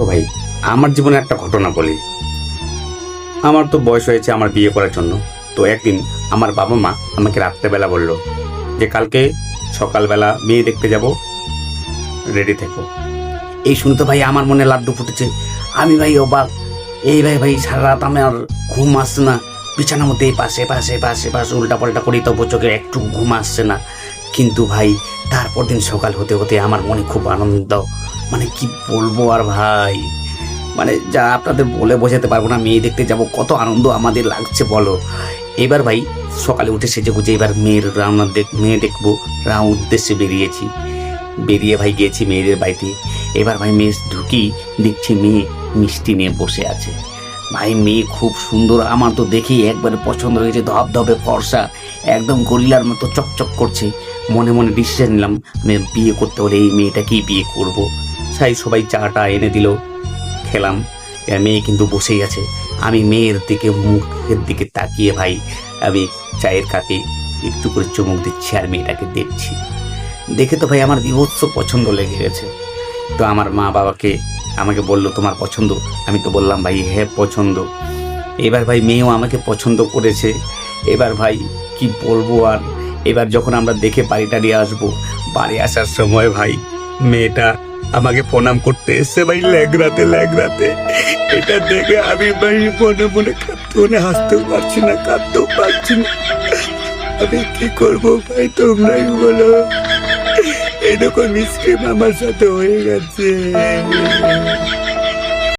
তো ভাই আমার জীবনে একটা ঘটনা বলি। আমার তো বয়স হয়েছে আমার বিয়ে করার জন্য। তো একদিন আমার বাবা মা আমাকে রাত্রেবেলা বলল যে কালকে সকালবেলা মেয়ে দেখতে যাব, রেডি থেকো। এই শুনে তো ভাই আমার মনে লাড্ডু ফুটেছে। আমি ভাই অবাক, এই ভাই ভাই সারা রাত আমার ঘুম আসছে না। বিছানার মধ্যে এই পাশে পাশে পাশে পাশে উল্টা পাল্টা করি, তবু চোখে একটু ঘুম আসছে না। কিন্তু ভাই তারপর দিন সকাল হতে হতে আমার মনে খুব আনন্দ, মানে কি বলবো আর ভাই, মানে যা আপনাদের বলে বোঝাতে পারবো না। মেয়ে দেখতে যাব কত আনন্দ আমাদের লাগছে বলো। এবার ভাই সকালে উঠে সেজে গুজে এবার মেয়ের মেয়ে দেখবো উদ্দেশ্যে বেরিয়েছি। বেরিয়ে ভাই গিয়েছি মেয়েদের বাড়িতে। এবার ভাই মেয়ে ঢুকি, দেখছি মেয়ে মিষ্টি নিয়ে বসে আছে। ভাই মেয়ে খুব সুন্দর, আমার তো দেখেই একবারে পছন্দ হয়েছে। ধবধবে ফর্সা, একদম গরিলার মতো চকচক করছে। মনে মনে ডিসিশন নিলাম আমি বিয়ে করতে হলে এই মেয়েটাকেই বিয়ে করব। তাই সবাই চাটা এনে দিল, খেলাম। এবার মেয়ে কিন্তু বসেই আছে। আমি মেয়ের দিকে মুখের দিকে তাকিয়ে ভাই আমি চায়ের কাপে একটু করে চুমুক দিচ্ছি আর মেয়েটাকে দেখছি। দেখে তো ভাই আমার বিভৎস পছন্দ লেগে গেছে। তো আমার মা বাবাকে আমাকে বলল তোমার পছন্দ? আমি তো বললাম ভাই হ্যাঁ পছন্দ। এবার ভাই মেয়েও আমাকে পছন্দ করেছে। এবার ভাই কি বলবো আর, এবার যখন আমরা দেখে বাড়ি টাড়ি আসবো, বাড়ি আসার সময় ভাই মেয়েটা আমাকে প্রণাম করতে এসছে ভাই ল্যাগড়াতে ল্যাগড়াতে। এটা দেখে আমি ভাই মনে মনে মনে হাসতেও পারছি না, কাঁদতেও পারছি না। আমি কি করবো ভাই তোমরাই বলো। এরকম স্ক্রিম আমার সাথে হয়ে গেছে।